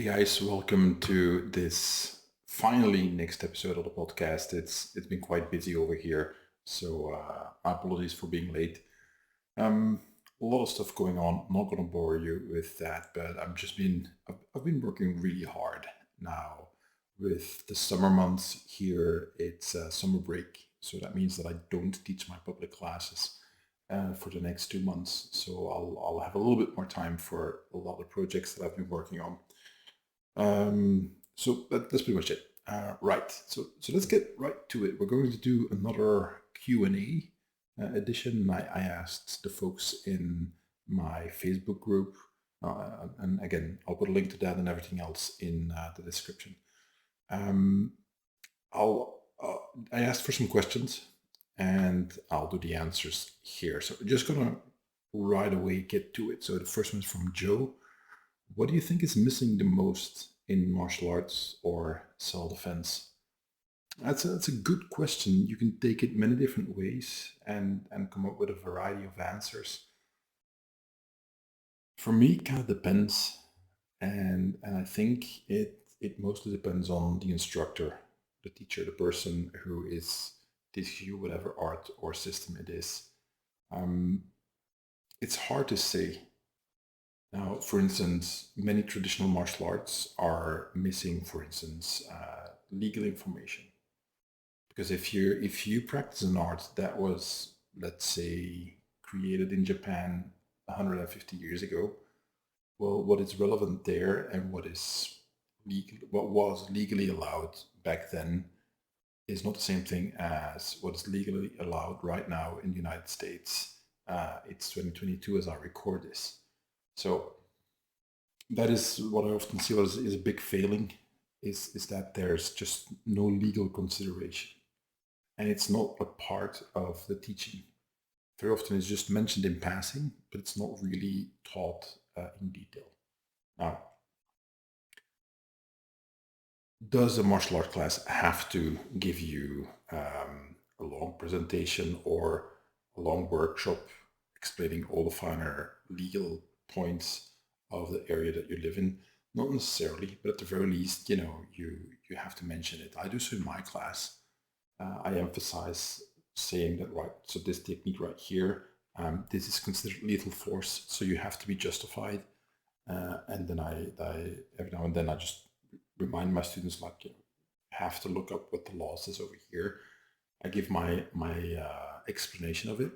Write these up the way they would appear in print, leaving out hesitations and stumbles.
Hey guys, welcome to this finally next episode of the podcast. It's been quite busy over here, so my apologies for being late. Um, a lot of stuff going on. I'm not gonna bore you with that, but I've been working really hard now. With the summer months here, it's summer break, so that means that I don't teach my public classes for the next 2 months. So I'll have a little bit more time for a lot of projects that I've been working on. That's pretty much it. Right. So let's get right to it. We're going to do another Q&A edition. I asked the folks in my Facebook group, and again, I'll put a link to that and everything else in the description. Um, I asked for some questions, and I'll do the answers here. So we're just gonna right away get to it. So the first one is from Joe. What do you think is missing the most in martial arts or self-defense? That's a good question. You can take it many different ways and come up with a variety of answers. For me, it kind of depends, and I think it mostly depends on the instructor, the teacher, the person who is teaching you whatever art or system it is. Um, it's hard to say. Now, for instance, many traditional martial arts are missing, for instance, legal information. Because if you practice an art that was, let's say, created in Japan 150 years ago, well, what is relevant there and what was legally allowed back then is not the same thing as what is legally allowed right now in the United States. It's 2022 as I record this. So that is what I often see is a big failing, is that there's just no legal consideration. And it's not a part of the teaching. Very often it's just mentioned in passing, but it's not really taught in detail. Now, does a martial art class have to give you a long presentation or a long workshop explaining all the finer legal points of the area that you live in? Not necessarily, but at the very least, you have to mention it. I do so in my class. I emphasize saying that, right, so this technique right here, this is considered lethal force, so you have to be justified. And then I every now and then I just remind my students, like, have to look up what the law says over here. I give my explanation of it.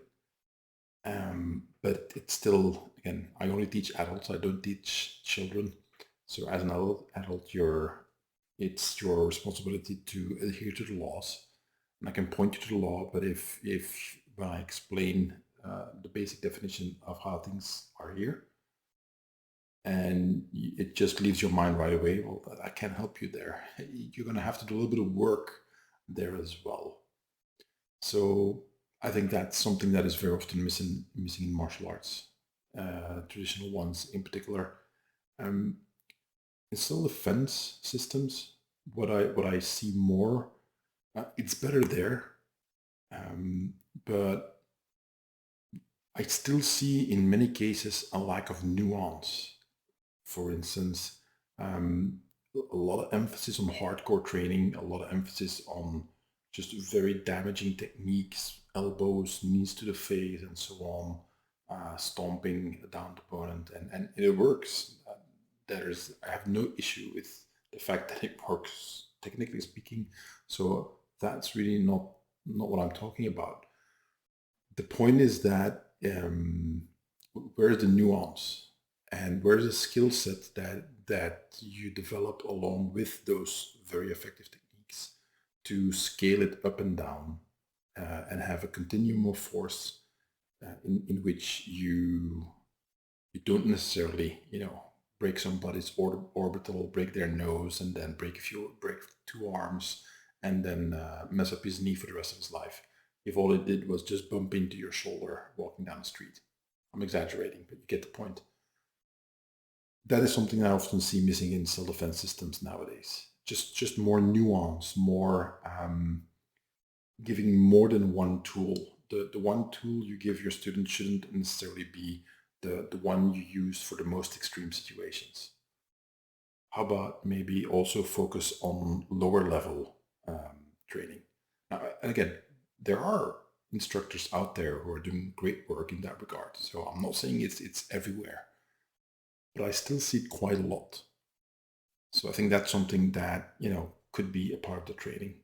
But it's still, again, I only teach adults. I don't teach children. So as an adult, it's your responsibility to adhere to the laws. And I can point you to the law, but if when I explain the basic definition of how things are here, and it just leaves your mind right away, well, I can't help you there. You're going to have to do a little bit of work there as well. So I think that's something that is very often missing in martial arts, traditional ones in particular. In self-defense systems, what I see more, it's better there, but I still see in many cases a lack of nuance. For instance, a lot of emphasis on hardcore training, a lot of emphasis on just very damaging techniques, elbows, knees to the face, and so on, stomping down the opponent, and it works. I have no issue with the fact that it works, technically speaking. So that's really not what I'm talking about. The point is that where's the nuance and where's the skill set that you develop along with those very effective techniques to scale it up and down and have a continuum of force in which you don't necessarily break somebody's orbital, break their nose, and then break two arms, and then mess up his knee for the rest of his life. If all it did was just bump into your shoulder walking down the street. I'm exaggerating, but you get the point. That is something I often see missing in self-defense systems nowadays. Just more nuance, more giving more than one tool. The one tool you give your student shouldn't necessarily be the one you use for the most extreme situations. how about maybe also focus on lower level training? Now, again, there are instructors out there who are doing great work in that regard. So I'm not saying it's everywhere, but I still see it quite a lot. So I think that's something that could be a part of the training,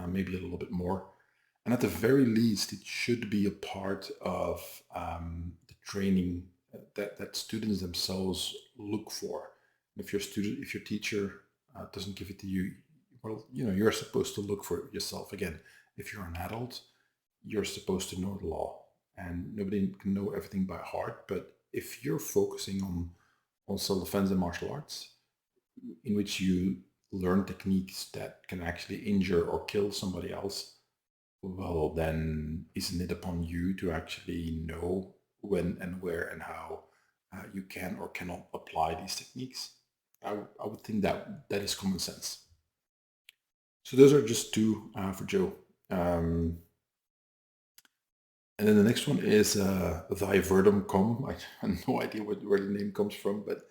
maybe a little bit more. And at the very least, it should be a part of the training that students themselves look for. If if your teacher doesn't give it to you, well, you're supposed to look for it yourself. Again, if you're an adult, you're supposed to know the law, and nobody can know everything by heart. But if you're focusing on self-defense and martial arts, in which you learn techniques that can actually injure or kill somebody else, well, then isn't it upon you to actually know when and where and how you can or cannot apply these techniques? I would think that is common sense. So those are just two for Joe. And then the next one is Thy Verdum Com. I have no idea where the name comes from, but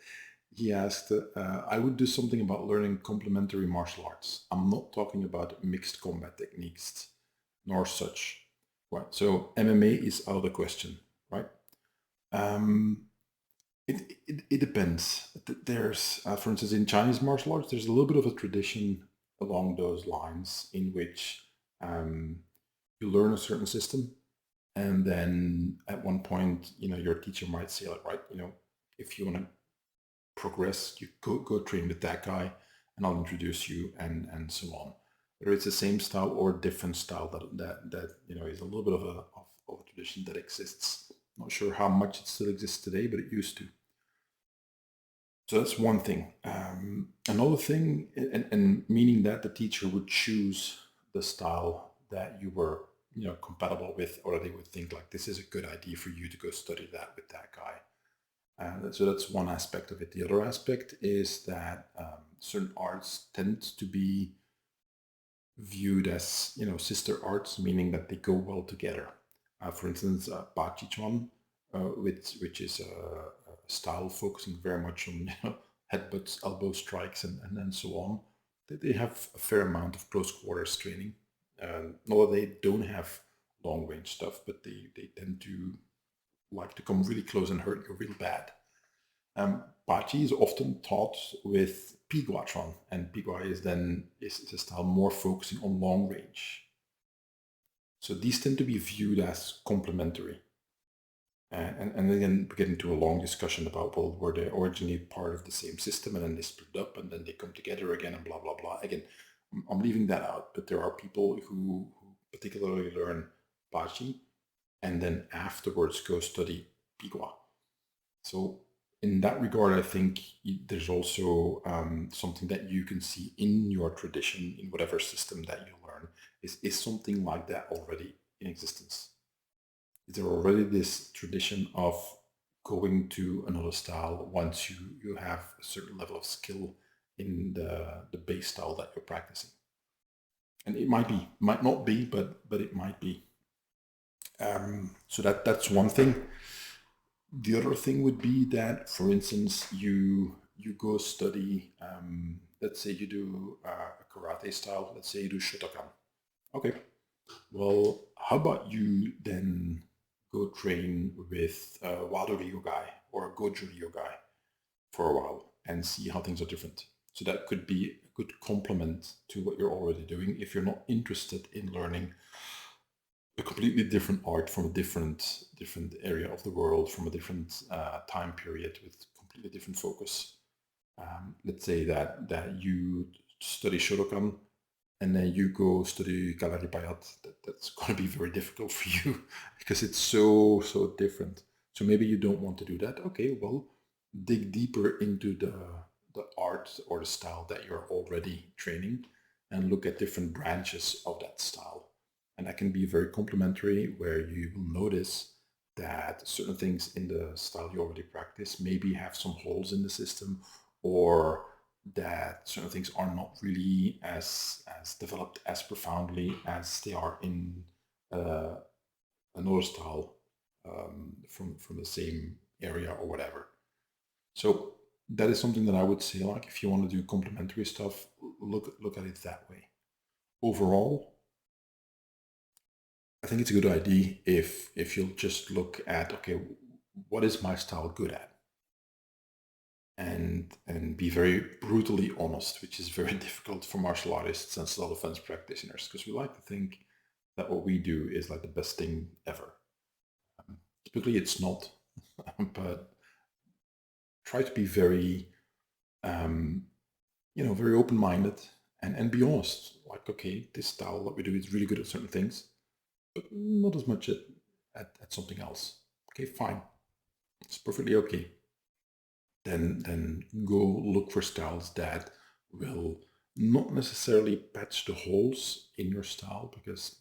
he asked, I would do something about learning complementary martial arts. I'm not talking about mixed combat techniques nor such. Right. So MMA is out of the question, right? Um, it depends. There's, for instance, in Chinese martial arts, there's a little bit of a tradition along those lines in which um, you learn a certain system, and then at one point, your teacher might say, like, right, if you want to progress, you go train with that guy, and I'll introduce you, and so on. Whether it's the same style or different style, that is a little bit of a tradition that exists. Not sure how much it still exists today, but it used to. So that's one thing. Another thing, and meaning that the teacher would choose the style that you were, compatible with, or they would think like, this is a good idea for you to go study that with that guy. So that's one aspect of it. The other aspect is that certain arts tend to be viewed as, sister arts, meaning that they go well together. For instance, Bach Chuan, which is a style focusing very much on headbutts, elbow strikes, and so on. They have a fair amount of close quarters training. Not that they don't have long range stuff, but they tend to like to come really close and hurt you real bad. Bachi is often taught with Pigua Chuan, and Pigua is a style more focusing on long range. So these tend to be viewed as complementary. And again, we get into a long discussion about, well, were they originally part of the same system and then they split up and then they come together again and blah, blah, blah. Again, I'm leaving that out, but there are people who particularly learn Bachi and then afterwards go study Pigua. So in that regard, I think there's also something that you can see in your tradition, in whatever system that you learn, is something like that already in existence. Is there already this tradition of going to another style once you have a certain level of skill in the base style that you're practicing? And it might not be, but it might be. So that's one thing. The other thing would be that, for instance, you go study. Let's say you do a karate style. Let's say you do Shotokan. Okay. Well, how about you then go train with a Wado Ryu guy or a Goju Ryu guy for a while and see how things are different. So that could be a good complement to what you're already doing if you're not interested in learning a completely different art from a different area of the world, from a different time period with completely different focus. Let's say that you study Shotokan and then you go study Galari Bayat. That's going to be very difficult for you because it's so different. So maybe you don't want to do that. Okay, well, dig deeper into the art or the style that you're already training and look at different branches of that style. And that can be very complementary, where you will notice that certain things in the style you already practice maybe have some holes in the system, or that certain things are not really as developed as profoundly as they are in another style from the same area or whatever. So that is something that I would say, like, if you want to do complementary stuff, look at it that way. Overall, I think it's a good idea if you'll just look at, okay, what is my style good at? And be very brutally honest, which is very difficult for martial artists and self-defense practitioners, because we like to think that what we do is like the best thing ever. Typically, it's not, but try to be very, um, very open-minded and be honest. Like, okay, this style that we do is really good at certain things, but not as much at something else. Okay, fine. It's perfectly okay. Then go look for styles that will not necessarily patch the holes in your style, because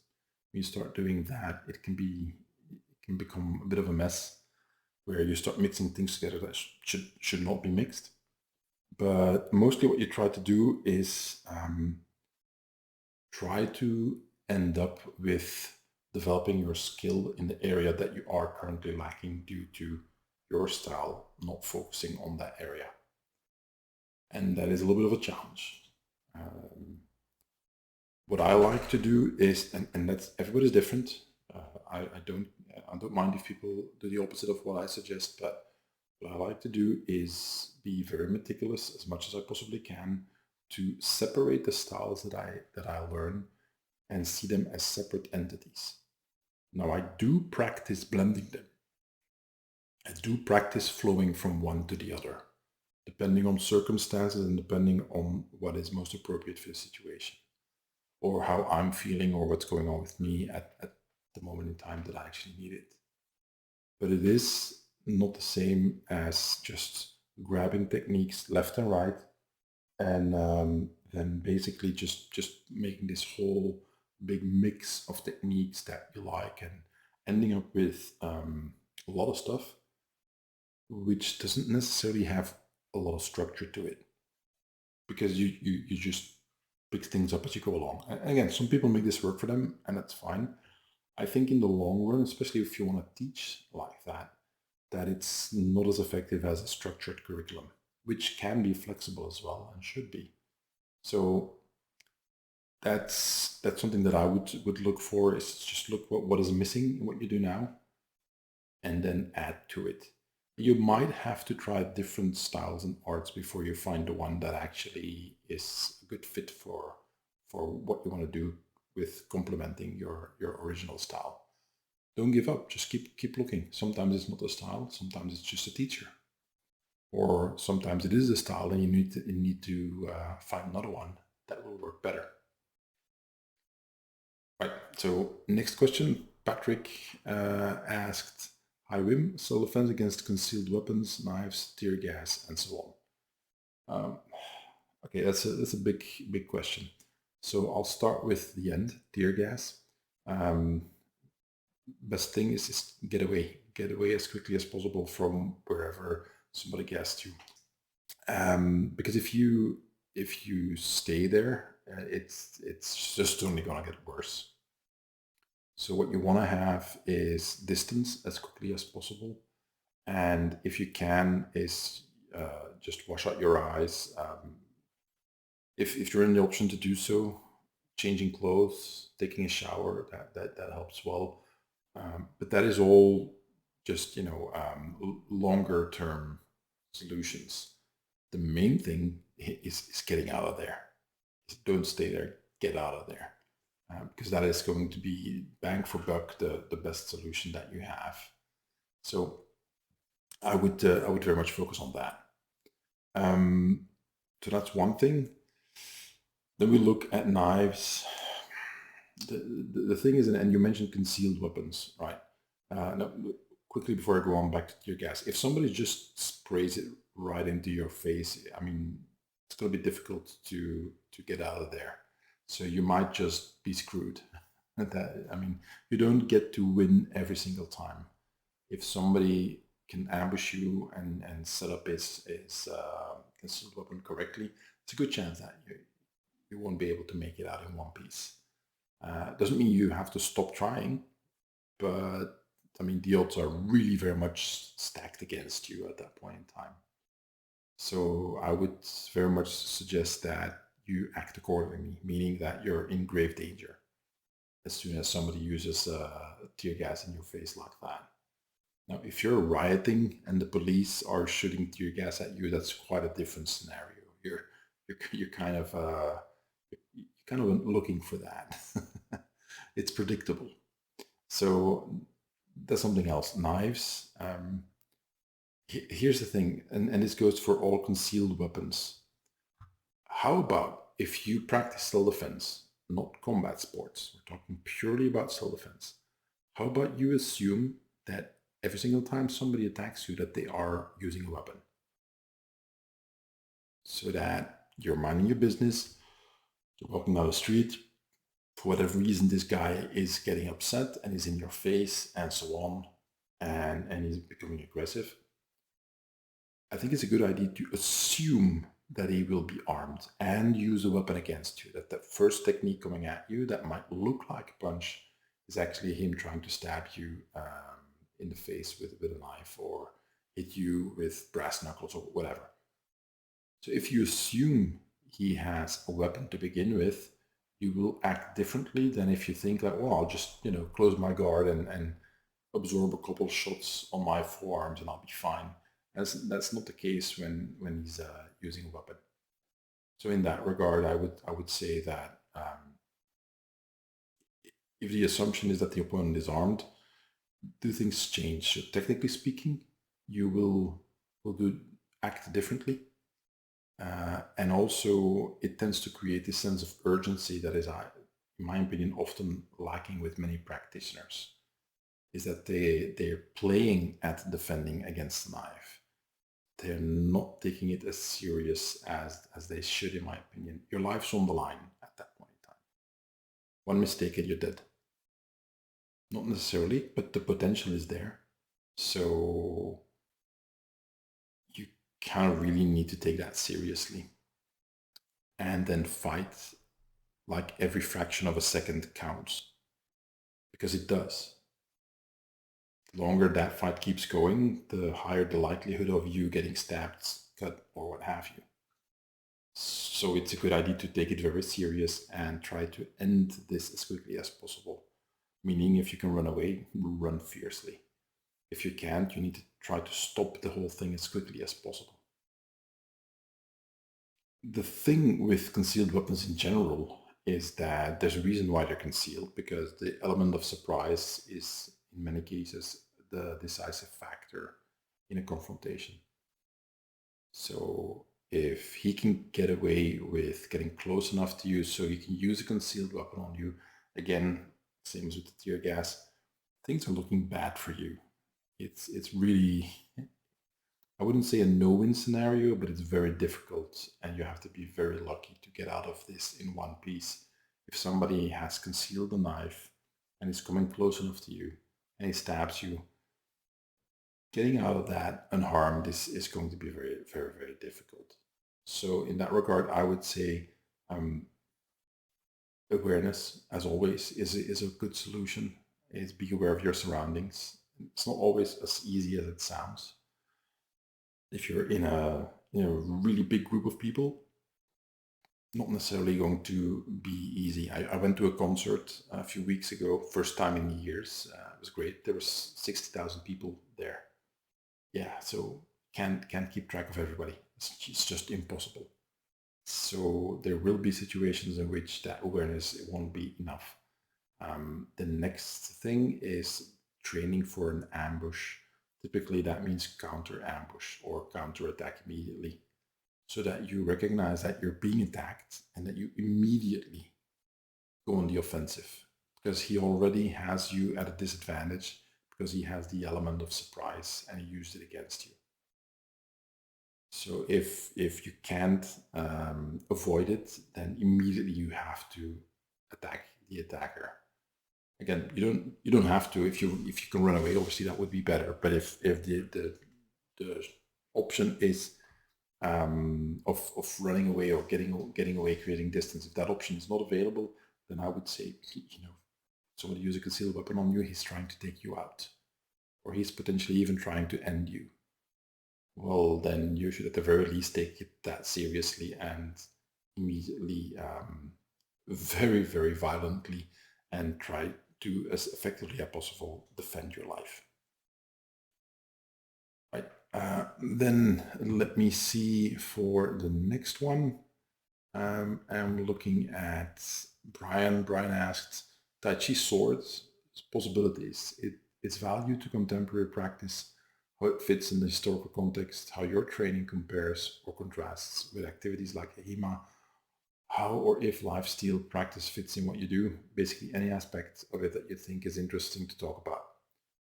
when you start doing that, it can become a bit of a mess where you start mixing things together that should not be mixed. But mostly what you try to do is try to end up with developing your skill in the area that you are currently lacking due to your style not focusing on that area. And that is a little bit of a challenge. Um, what I like to do is, and that's everybody's different. I don't mind if people do the opposite of what I suggest, but what I like to do is be very meticulous as much as I possibly can to separate the styles that I learn and see them as separate entities. Now I do practice blending them. I do practice flowing from one to the other, depending on circumstances and depending on what is most appropriate for the situation, or how I'm feeling, or what's going on with me at the moment in time that I actually need it. But it is not the same as just grabbing techniques left and right and then basically just making this whole big mix of techniques that you like and ending up with a lot of stuff which doesn't necessarily have a lot of structure to it, because you just pick things up as you go along. And again, some people make this work for them, and that's fine. I think in the long run, especially if you want to teach like that it's not as effective as a structured curriculum, which can be flexible as well and should be. So that's something that I would look for, is just look what is missing in what you do now, and then add to it. You might have to try different styles and arts before you find the one that actually is a good fit for what you want to do with complementing your original style. Don't give up. Just keep looking. Sometimes it's not a style. Sometimes it's just a teacher, or sometimes it is a style, and you need to find another one that will work better. Right. So next question, Patrick asked, "Hi Wim, so defense against concealed weapons, knives, tear gas, and so on." Okay, that's a big question. So I'll start with the end, tear gas. Um, Best thing is get away as quickly as possible from wherever somebody gassed you. Because if you stay there, it's just only gonna get worse. So what you want to have is distance as quickly as possible, and if you can, is just wash out your eyes. If you're in the option to do so, changing clothes, taking a shower, that helps well. But that is all just longer term solutions. The main thing is getting out of there. Don't stay there. Get out of there, because that is going to be bang for buck the best solution that you have. So I would very much focus on that. So that's one thing. Then we look at knives. The thing is, and you mentioned concealed weapons, right? Now, quickly before I go on back to your gas, if somebody just sprays it right into your face, I mean, it's going to be difficult to get out of there. So you might just be screwed. I mean, you don't get to win every single time. If somebody can ambush you and set up his concealed weapon correctly, it's a good chance that you won't be able to make it out in one piece. Doesn't mean you have to stop trying, but I mean, the odds are really very much stacked against you at that point in time. So I would very much suggest that you act accordingly, meaning that you're in grave danger as soon as somebody uses tear gas in your face like that. Now, if you're rioting and the police are shooting tear gas at you, that's quite a different scenario. You're you're kind of looking for that. It's predictable. So that's something else. Knives. Here's the thing, and this goes for all concealed weapons. How about if you practice self-defense, not combat sports? We're talking purely about self-defense. How about you assume that every single time somebody attacks you that they are using a weapon? So that you're minding your business, you're walking down the street, for whatever reason this guy is getting upset and is in your face and so on, and he's becoming aggressive. I think it's a good idea to assume that he will be armed and use a weapon against you. That the first technique coming at you that might look like a punch is actually him trying to stab you in the face with a knife or hit you with brass knuckles or whatever. So if you assume he has a weapon to begin with, you will act differently than if you think like, well, I'll just close my guard and absorb a couple shots on my forearms and I'll be fine. That's not the case when he's using a weapon. So in that regard, I would say that if the assumption is that the opponent is armed, do things change? So technically speaking, you will do act differently, and also it tends to create this sense of urgency that is, in my opinion, often lacking with many practitioners. Is that they're playing at defending against the knife. They're not taking it as serious as they should, in my opinion. Your life's on the line at that point in time. One mistake and you're dead. Not necessarily, but the potential is there. So you kind of really need to take that seriously. And then fight like every fraction of a second counts. Because it does. The longer that fight keeps going, the higher the likelihood of you getting stabbed, cut, or what have you. So it's a good idea to take it very serious and try to end this as quickly as possible. Meaning, if you can run away, run fiercely. If you can't, you need to try to stop the whole thing as quickly as possible. The thing with concealed weapons in general is that there's a reason why they're concealed, because the element of surprise is, in many cases, the decisive factor in a confrontation. So if he can get away with getting close enough to you so he can use a concealed weapon on you, again, same as with the tear gas, things are looking bad for you. It's really, I wouldn't say a no-win scenario, but it's very difficult, and you have to be very lucky to get out of this in one piece. If somebody has concealed a knife and is coming close enough to you and he stabs you, getting out of that unharmed is going to be very, very, very difficult. So in that regard, I would say awareness, as always, is a good solution. Is be aware of your surroundings. It's not always as easy as it sounds. If you're in a really big group of people, not necessarily going to be easy. I went to a concert a few weeks ago, first time in years. It was great. There was 60,000 people there. Yeah, so can't keep track of everybody. It's just impossible. So there will be situations in which that awareness won't be enough. The next thing is training for an ambush. Typically that means counter ambush or counter attack immediately, so that you recognize that you're being attacked and that you immediately go on the offensive, because he already has you at a disadvantage because he has the element of surprise and he used it against you. So if you can't avoid it, then immediately you have to attack the attacker. Again, you don't have to. If you can run away, obviously that would be better. But if the option is of running away or getting away, creating distance, if that option is not available, then I would say, somebody use a concealed weapon on you, he's trying to take you out, or he's potentially even trying to end you. well, then you should at the very least take it that seriously and immediately, very, very violently, and try to, as effectively as possible, defend your life. Right. Then let me see for the next one. I'm looking at Brian. Brian asked, Tai Chi swords, possibilities, its value to contemporary practice, how it fits in the historical context, how your training compares or contrasts with activities like HEMA, how or if lifestyle practice fits in what you do, basically any aspect of it that you think is interesting to talk about.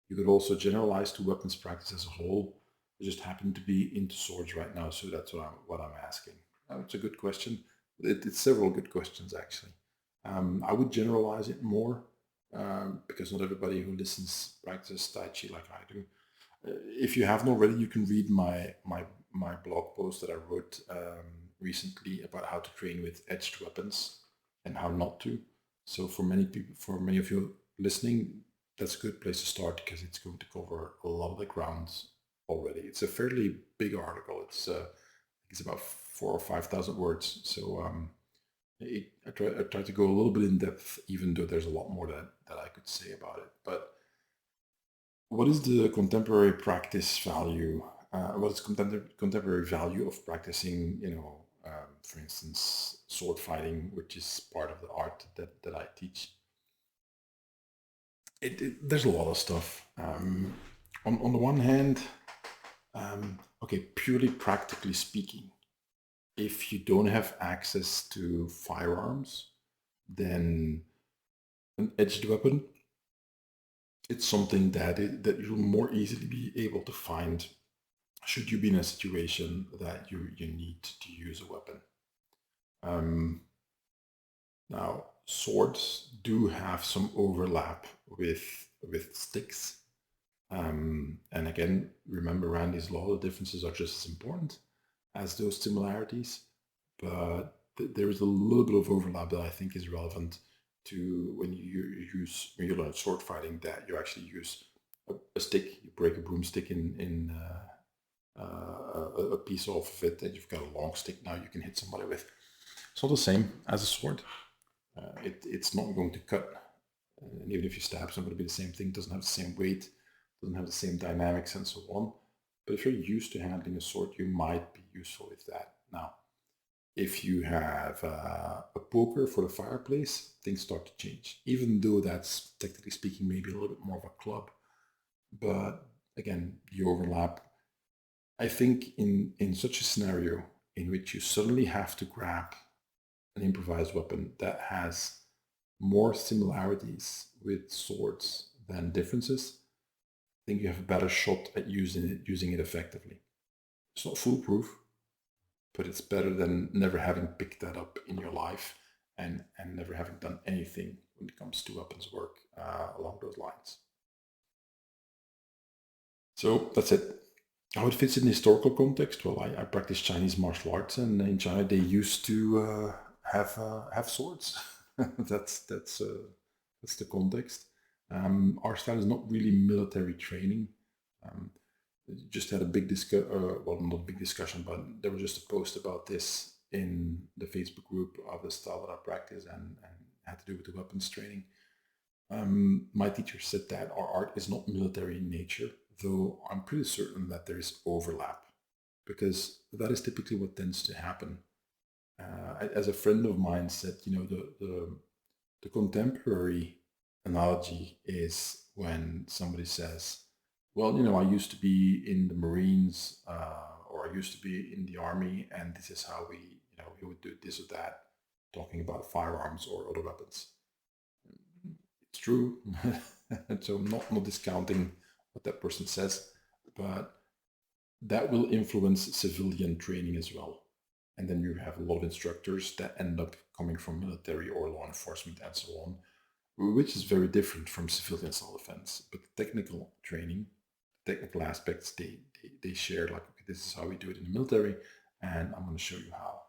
You could also generalize to weapons practice as a whole. I just happen to be into swords right now, so that's what I'm asking. It's a good question. It's several good questions, actually. I would generalize it more, because not everybody who listens practices Tai Chi like I do. If you haven't already, you can read my blog post that I wrote recently about how to train with edged weapons and how not to. So for many people, for many of you listening, that's a good place to start because it's going to cover a lot of the grounds already. It's a fairly big article. It's about 4 or 5 thousand words. So I try to go a little bit in depth, even though there's a lot more that I could say about it. But what is the contemporary practice value? What is contemporary value of practicing, for instance, sword fighting, which is part of the art that I teach? There's a lot of stuff. On the one hand, okay, purely practically speaking, if you don't have access to firearms, then an edged weapon, it's something that you'll more easily be able to find should you be in a situation that you need to use a weapon. Now, swords do have some overlap with sticks. And again, remember Randy's law, the differences are just as important as those similarities, but there is a little bit of overlap that I think is relevant to when you learn sword fighting, that you actually use a stick, you break a broomstick in a piece off of it, and you've got a long stick now you can hit somebody with. It's not the same as a sword. It's not going to cut, and even if you stab, it's not going to be the same thing. It doesn't have the same weight, doesn't have the same dynamics, and so on. But if you're used to handling a sword, you might be useful with that. Now, if you have a poker for the fireplace, things start to change. Even though that's, technically speaking, maybe a little bit more of a club. But again, the overlap. I think in such a scenario in which you suddenly have to grab an improvised weapon that has more similarities with swords than differences, I think you have a better shot at using it effectively. It's not foolproof, but it's better than never having picked that up in your life and never having done anything when it comes to weapons work along those lines. So that's it. How it fits in the historical context? Well, I practice Chinese martial arts, and in China they used to have swords. That's the context. Our style is not really military training. Um, just had a big well, not a big discussion, but there was just a post about this in the Facebook group of the style that I practice, and had to do with the weapons training. My teacher said that our art is not military in nature, though I'm pretty certain that there is overlap, because that is typically what tends to happen. As a friend of mine said, the contemporary analogy is when somebody says, well, I used to be in the Marines, or I used to be in the army, and this is how we would do this or that, talking about firearms or other weapons. It's true. So not discounting what that person says, but that will influence civilian training as well. And then you have a lot of instructors that end up coming from military or law enforcement and so on, which is very different from civilian self-defense. But the technical training, technical aspects, they share, like, okay, this is how we do it in the military, and I'm going to show you how.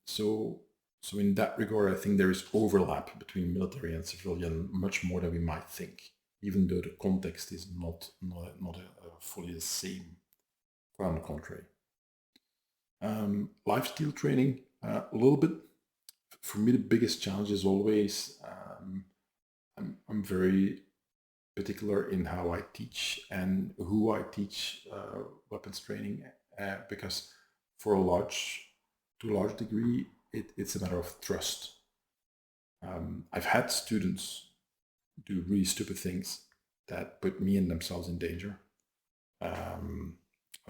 So in that regard, I think there is overlap between military and civilian, much more than we might think, even though the context is not fully the same. quite on the contrary. Life skill training, a little bit. For me, the biggest challenge is always I'm very particular in how I teach and who I teach weapons training, because for to a large degree, it's a matter of trust. I've had students do really stupid things that put me and themselves in danger. Um,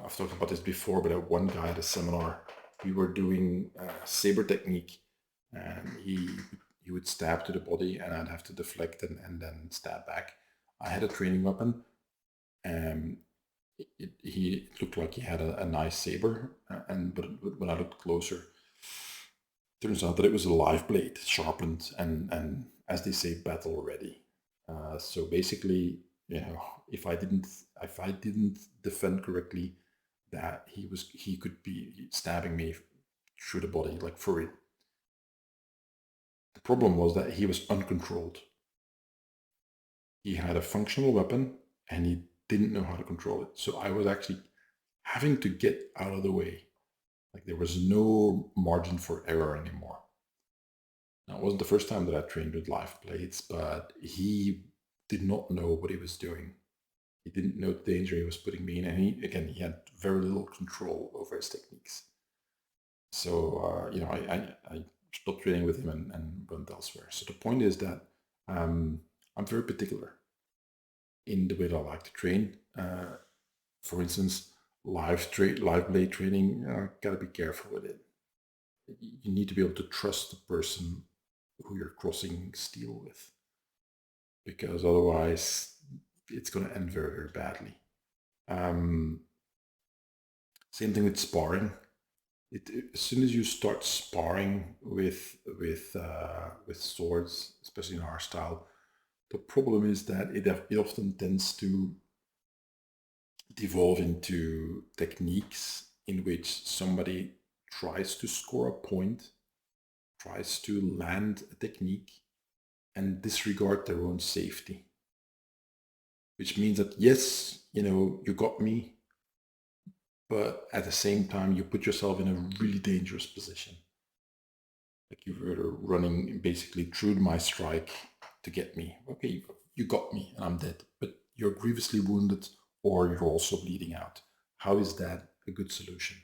I've talked about this before, but one guy at a seminar, we were doing saber technique, and he would stab to the body, and I'd have to deflect and then stab back. I had a training weapon, and he looked like he had a nice saber, but when I looked closer, turns out that it was a live blade, sharpened and as they say, battle ready. So basically, if I didn't defend correctly, that he could be stabbing me through the body, like for real. The problem was that he was uncontrolled. He had a functional weapon and he didn't know how to control it. So I was actually having to get out of the way. Like there was no margin for error anymore. Now, it wasn't the first time that I trained with live blades, but he did not know what he was doing. He didn't know the danger he was putting me in, and he had very little control over his techniques. So I stopped training with him and went elsewhere. So the point is that I'm very particular in the way that I like to train. For instance, live blade training, gotta be careful with it. You need to be able to trust the person who you're crossing steel with, because otherwise it's going to end very, very badly. Same thing with sparring. As soon as you start sparring with swords, especially in our style, the problem is that it often tends to devolve into techniques in which somebody tries to score a point, tries to land a technique, and disregard their own safety. Which means that, yes, you got me, but at the same time, you put yourself in a really dangerous position. Like you were running basically through my strike to get me. Okay, you got me and I'm dead, but you're grievously wounded or you're also bleeding out. How is that a good solution?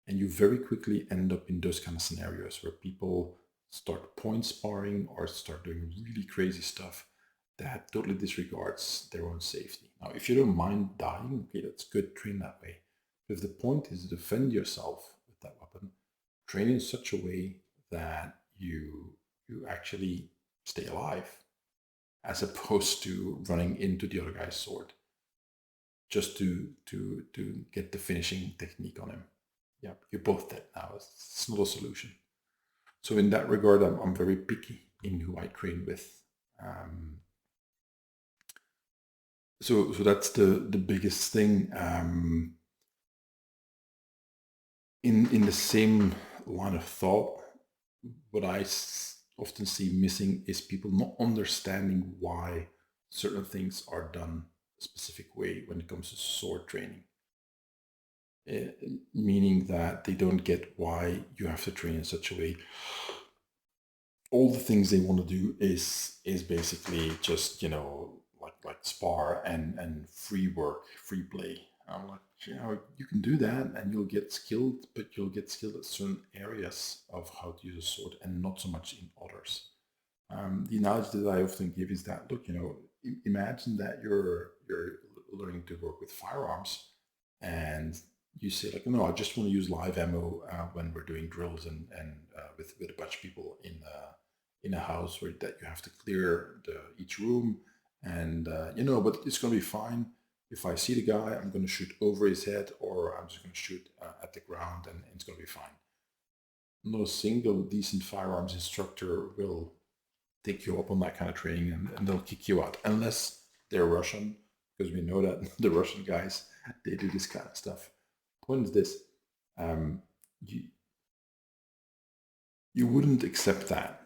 And you very quickly end up in those kind of scenarios where people start point sparring or start doing really crazy stuff that totally disregards their own safety. Now, if you don't mind dying, okay, that's good, train that way. But if the point is to defend yourself with that weapon, train in such a way that you actually stay alive, as opposed to running into the other guy's sword just to get the finishing technique on him. Yeah, you're both dead now. It's not a solution. So in that regard, I'm very picky in who I train with. So that's the biggest thing. In the same line of thought, what I often see missing is people not understanding why certain things are done a specific way when it comes to sword training. Meaning that they don't get why you have to train in such a way. All the things they want to do is basically just like spar and free work, free play. I'm like, you can do that and you'll get skilled, but you'll get skilled at certain areas of how to use a sword and not so much in others. The analogy that I often give is that, look, imagine that you're learning to work with firearms, and you say like, no, I just want to use live ammo when we're doing drills and with a bunch of people in a house where that you have to clear each room, and but it's going to be fine. If I see the guy, I'm going to shoot over his head, or I'm just going to shoot at the ground, and it's going to be fine. Not a single decent firearms instructor will take you up on that kind of training, and they'll kick you out unless they're Russian, because we know that the Russian guys, they do this kind of stuff. Point is this: you wouldn't accept that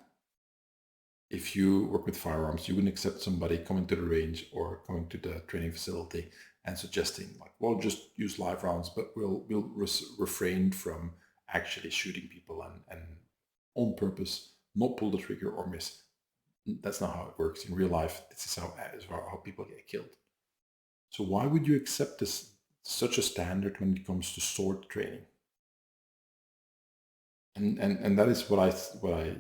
if you work with firearms. You wouldn't accept somebody coming to the range or coming to the training facility and suggesting like, well, just use live rounds, but we'll refrain from actually shooting people and on purpose not pull the trigger or miss. That's not how it works in real life. This is how people get killed. So why would you accept this such a standard when it comes to sword training? And that is what I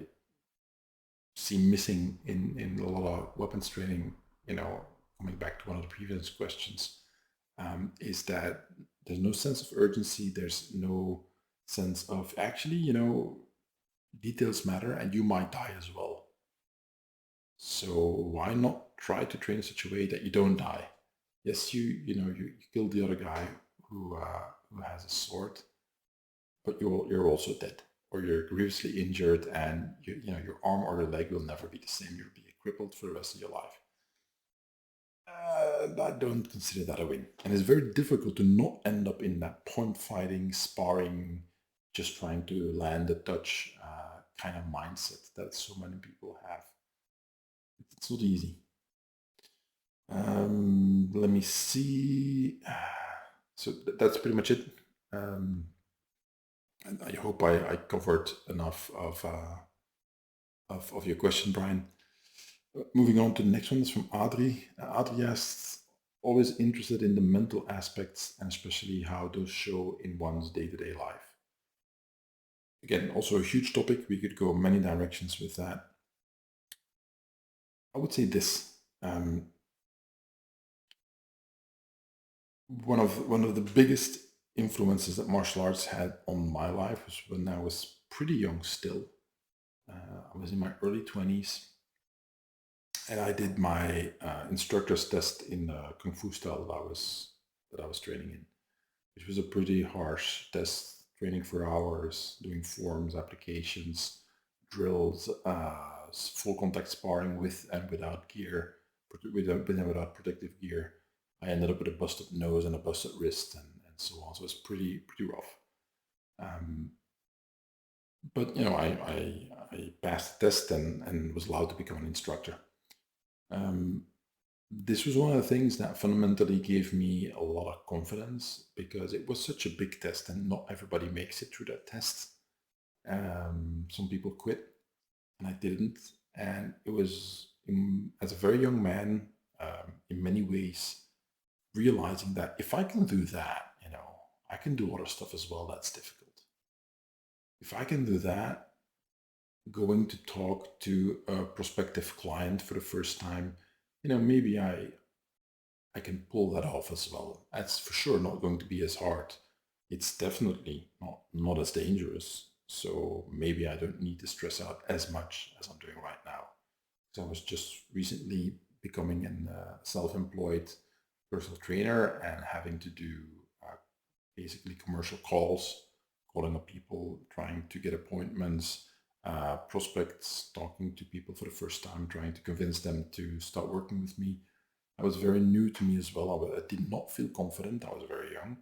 see missing in a lot of weapons training. Coming back to one of the previous questions, is that there's no sense of urgency. There's no sense of actually, details matter, and you might die as well. So why not try to train in such a way that you don't die? Yes, you kill the other guy who has a sword, but you're also dead, or you're grievously injured, and your arm or your leg will never be the same. You'll be crippled for the rest of your life. I don't consider that a win, and it's very difficult to not end up in that point fighting, sparring, just trying to land a touch kind of mindset that so many people have. It's not easy. Let me see. So that's pretty much it. And I hope I covered enough of your question, Brian. Moving on to the next one is from Adri. Adri asks, always interested in the mental aspects and especially how those show in one's day-to-day life. Again, also a huge topic. We could go many directions with that. I would say this. One of the biggest influences that martial arts had on my life was when I was pretty young still. I was in my early 20s, and I did my instructor's test in the Kung Fu style that I was training in, which was a pretty harsh test, training for hours, doing forms, applications, drills, full contact sparring with and without gear, with and without protective gear. I ended up with a busted nose and a busted wrist and so on. So it was pretty rough. But I passed the test and was allowed to become an instructor. This was one of the things that fundamentally gave me a lot of confidence because it was such a big test and not everybody makes it through that test. Some people quit, and I didn't. And it was, as a very young man, in many ways, realizing that if I can do that, I can do other stuff as well that's difficult. If I can do that, going to talk to a prospective client for the first time, maybe I can pull that off as well. That's for sure not going to be as hard. It's definitely not as dangerous. So maybe I don't need to stress out as much as I'm doing right now. So I was just recently becoming a self-employed personal trainer and having to do basically commercial calls, calling up people, trying to get appointments, prospects, talking to people for the first time, trying to convince them to start working with me. That was very new to me as well. I did not feel confident. I was very young.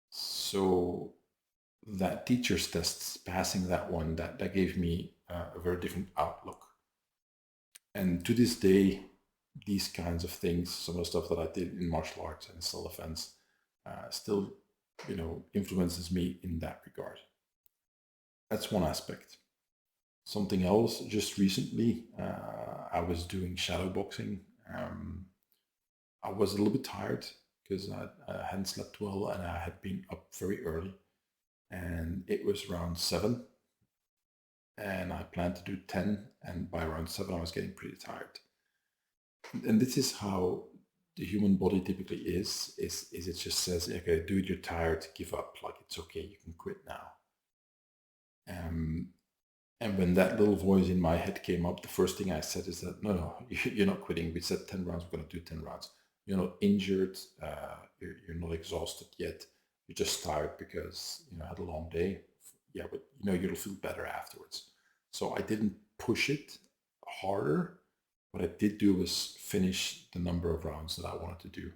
So that teacher's test, passing that one, that gave me a very different outlook. And to this day, these kinds of things, some of the stuff that I did in martial arts and self-defense, still, influences me in that regard. That's one aspect. Something else, just recently, I was doing shadow boxing. I was a little bit tired because I hadn't slept well and I had been up very early. And it was around 7, and I planned to do 10, and by around 7 I was getting pretty tired. And this is how the human body typically is it just says, okay, dude, you're tired, give up, like it's okay, you can quit now. And when that little voice in my head came up, the first thing I said is that, no, you're not quitting. We said 10 rounds, we're going to do 10 rounds. You're not injured, you're not exhausted yet. You're just tired because you had a long day. Yeah, but you'll feel better afterwards. So I didn't push it harder. What I did do was finish the number of rounds that I wanted to do.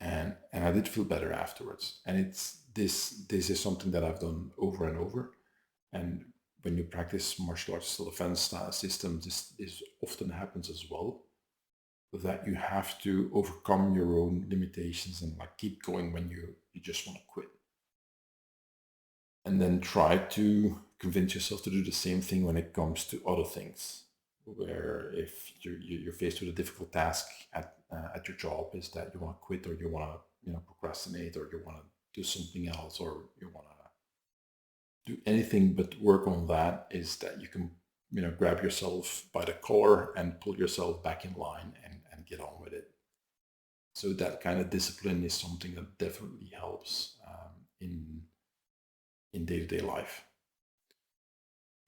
And I did feel better afterwards. And this is something that I've done over and over. And when you practice martial arts self-defense style systems, this often happens as well. that you have to overcome your own limitations and like keep going when you just want to quit. And then try to convince yourself to do the same thing when it comes to other things. Where if you're faced with a difficult task at your job, is that you want to quit or you want to procrastinate or you want to do something else or you want to do anything but work on that, is that you can grab yourself by the collar and pull yourself back in line and get on with it. So that kind of discipline is something that definitely helps in day-to-day life.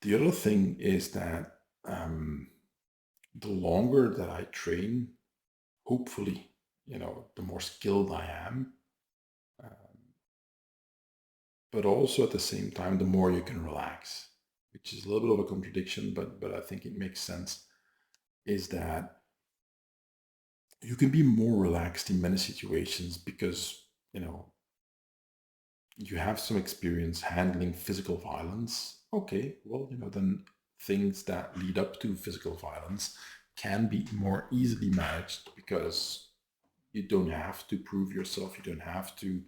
The other thing is that the longer that I train, hopefully, the more skilled I am. But also at the same time, the more you can relax, which is a little bit of a contradiction, but I think it makes sense. Is that you can be more relaxed in many situations because you have some experience handling physical violence. Okay, well, then things that lead up to physical violence can be more easily managed because you don't have to prove yourself. You don't have to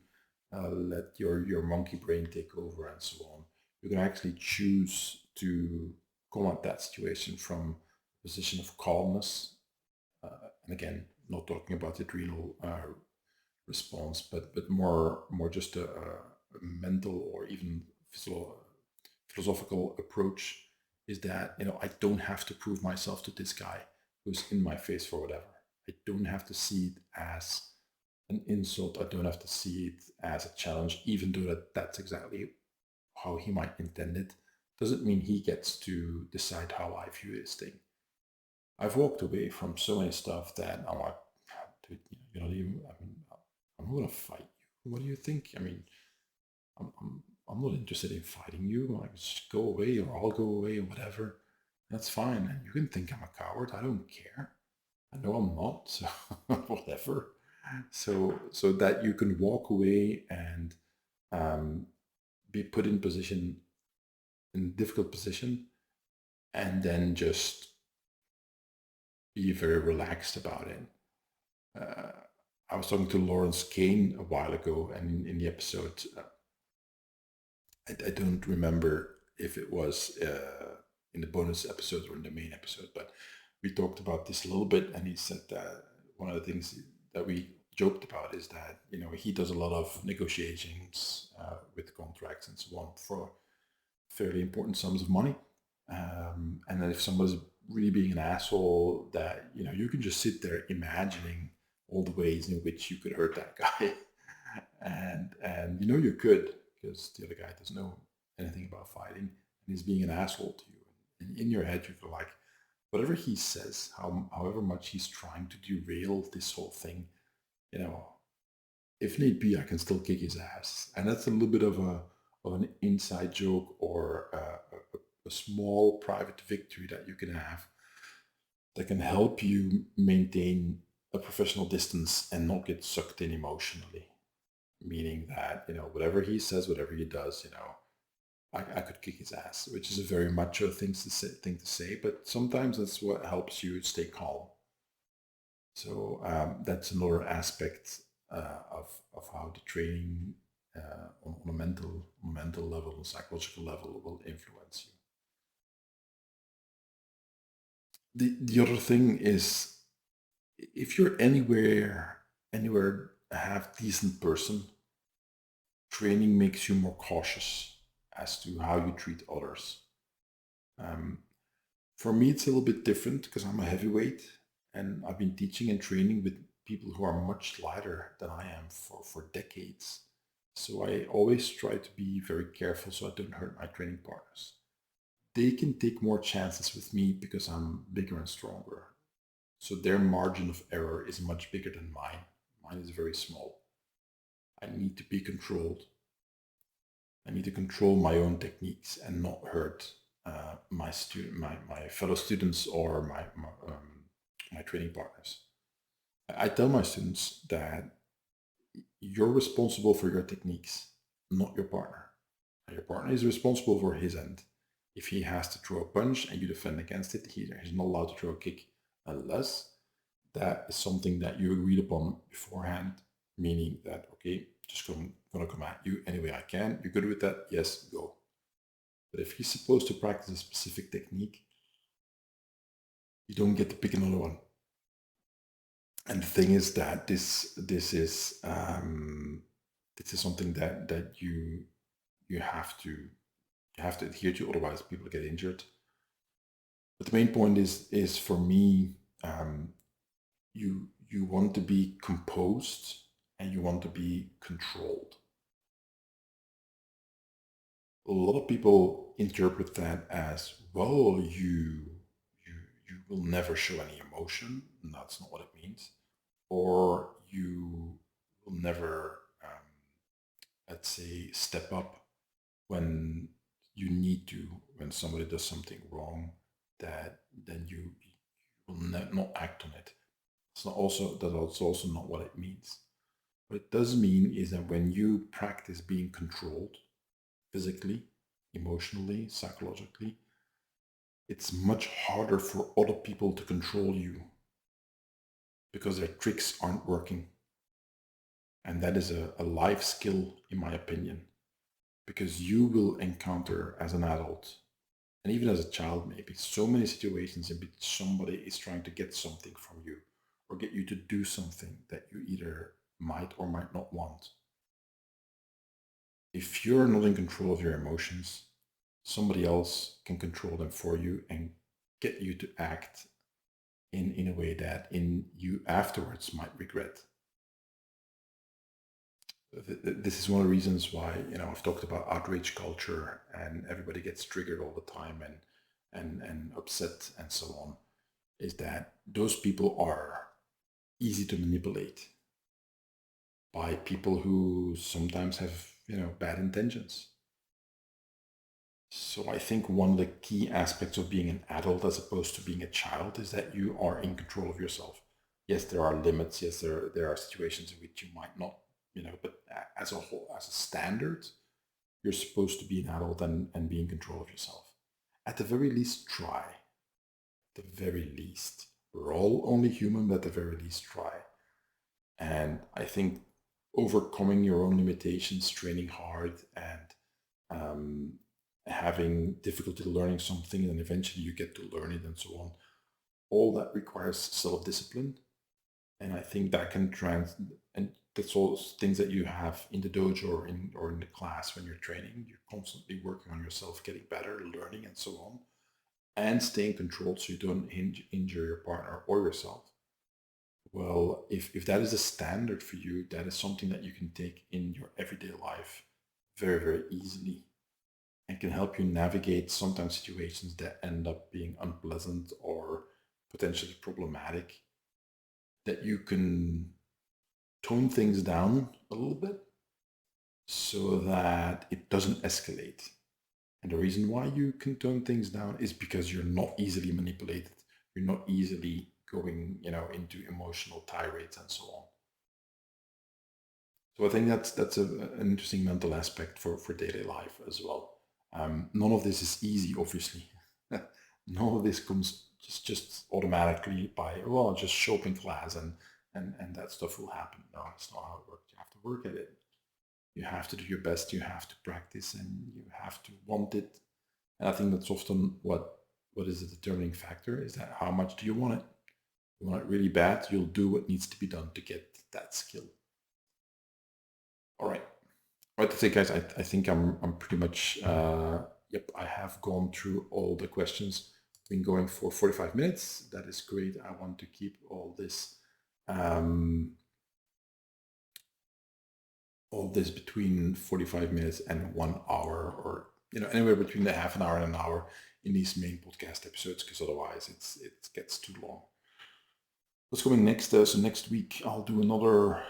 let your monkey brain take over and so on. You can actually choose to come at that situation from a position of calmness. And again, not talking about adrenal response, but more just a mental or even philosophical approach. Is that I don't have to prove myself to this guy who's in my face for whatever. I don't have to see it as an insult. I don't have to see it as a challenge, even though that's exactly how he might intend it. Doesn't mean he gets to decide how I view this thing. I've walked away from so many stuff that I'm like, dude, I mean, I'm not gonna fight you. What do you think? I mean, I'm not interested in fighting you. Like, just go away, or I'll go away, or whatever. That's fine. And you can think I'm a coward. I don't care. I know I'm not. So whatever. So that you can walk away and um, be put in a difficult position, and then just be very relaxed about it. Uh, I was talking to Lawrence Kane a while ago, and in the episode, I don't remember if it was in the bonus episode or in the main episode, but we talked about this a little bit, and he said that one of the things that we joked about is that he does a lot of negotiations with contracts and so on for fairly important sums of money, and then if somebody's really being an asshole, that you can just sit there imagining all the ways in which you could hurt that guy, and you could, because the other guy doesn't know anything about fighting and he's being an asshole to you. And in your head, you feel like whatever he says, however much he's trying to derail this whole thing, you know, if need be, I can still kick his ass. And that's a little bit of an inside joke or a small private victory that you can have that can help you maintain a professional distance and not get sucked in emotionally. Meaning that whatever he says, whatever he does, I could kick his ass, which is a very macho thing to say, but sometimes that's what helps you stay calm. So that's another aspect of how the training on a mental level, and psychological level will influence you. The other thing is, if you're anywhere a half decent person, training makes you more cautious as to how you treat others. Um, for me, it's a little bit different because I'm a heavyweight and I've been teaching and training with people who are much lighter than I am for decades. So I always try to be very careful so I don't hurt my training partners. They can take more chances with me because I'm bigger and stronger. So their margin of error is much bigger than mine. Mine is very small. I need to be controlled. I need to control my own techniques and not hurt my fellow students or my training partners. I tell my students that you're responsible for your techniques, not your partner. Your partner is responsible for his end. If he has to throw a punch and you defend against it, he's not allowed to throw a kick unless that is something that you agreed upon beforehand, meaning that, okay, just gonna come at you any way I can. You're good with that? Yes, go. But if he's supposed to practice a specific technique, you don't get to pick another one. And the thing is that this is something that you have to adhere to, otherwise people get injured. But the main point is for me, you want to be composed and you want to be controlled. A lot of people interpret that as, well, you will never show any emotion. And that's not what it means. Or you will never, let's say, step up when you need to, when somebody does something wrong, that then you will not act on it. That's also not what it means. What it does mean is that when you practice being controlled physically, emotionally, psychologically, it's much harder for other people to control you because their tricks aren't working. And that is a life skill, in my opinion, because you will encounter as an adult and even as a child, maybe so many situations in which somebody is trying to get something from you or get you to do something that you either might or might not want. If you're not in control of your emotions, somebody else can control them for you and get you to act in a way that you afterwards might regret. This is one of the reasons why I've talked about outrage culture and everybody gets triggered all the time and upset and so on, is that those people are easy to manipulate by people who sometimes have bad intentions. So I think one of the key aspects of being an adult as opposed to being a child is that you are in control of yourself. Yes, there are limits. Yes, there are situations in which you might not, but as a whole, as a standard, you're supposed to be an adult and be in control of yourself. At the very least, try. At the very least. We're all only human, but at the very least, try. And I think overcoming your own limitations, training hard, and having difficulty learning something, and then eventually you get to learn it and so on, all that requires self-discipline. And I think that can and that's all things that you have in the dojo or in the class when you're training. You're constantly working on yourself, getting better, learning, and so on, and staying controlled so you don't injure your partner or yourself. Well, if that is a standard for you, that is something that you can take in your everyday life very, very easily and can help you navigate sometimes situations that end up being unpleasant or potentially problematic, that you can tone things down a little bit so that it doesn't escalate. And the reason why you can tone things down is because you're not easily manipulated. You're not easily going, into emotional tirades and so on. So I think that's an interesting mental aspect for daily life as well. None of this is easy, obviously. None of this comes just automatically by, well, just show up in class and that stuff will happen. No, it's not how it works. You have to work at it. You have to do your best. You have to practice, and you have to want it. And I think that's often what is the determining factor, is that how much do you want it? You want it really bad, you'll do what needs to be done to get that skill. All right. All right, that's it, guys. I think I'm pretty much, yep, I have gone through all the questions. Been going for 45 minutes. That is great. I want to keep all this between 45 minutes and 1 hour, or anywhere between a half an hour and an hour in these main podcast episodes, because otherwise it gets too long. What's coming next? So next week I'll do another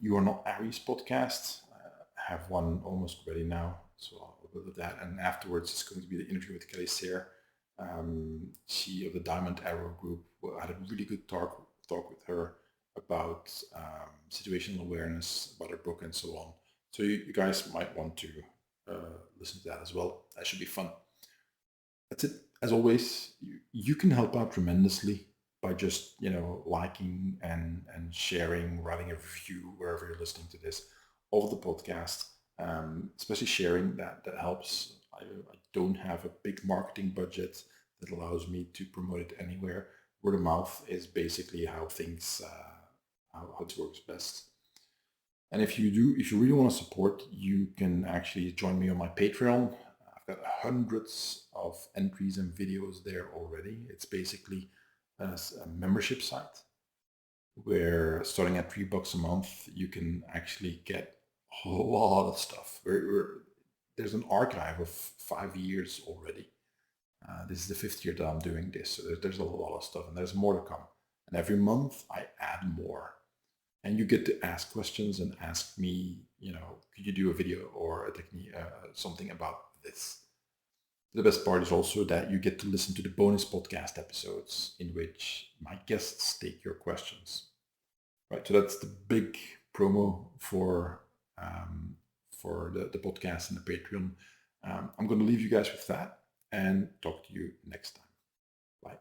You Are Not Aries podcast. I have one almost ready now, so I'll go with that. And afterwards it's going to be the interview with Kelly Sayre, she of the Diamond Arrow Group. I had a really good talk with her about situational awareness, about her book and so on. So you guys might want to listen to that as well. That should be fun. That's it. As always, you can help out tremendously by just, liking and sharing, writing a review wherever you're listening to this of the podcast. Especially sharing that helps. I don't have a big marketing budget that allows me to promote it anywhere. Word of mouth is basically how things how it works best. And if you really want to support, you can actually join me on my Patreon. I've got hundreds of entries and videos there already. It's basically a membership site where, starting at $3 a month, you can actually get a lot of stuff. There's an archive of 5 years already. This is the fifth year that I'm doing this, so there's a lot of stuff, and there's more to come. And every month I add more. And you get to ask questions and ask me, could you do a video or a technique, something about this? The best part is also that you get to listen to the bonus podcast episodes in which my guests take your questions. Right, so that's the big promo for the podcast and the Patreon. I'm going to leave you guys with that and talk to you next time. Bye.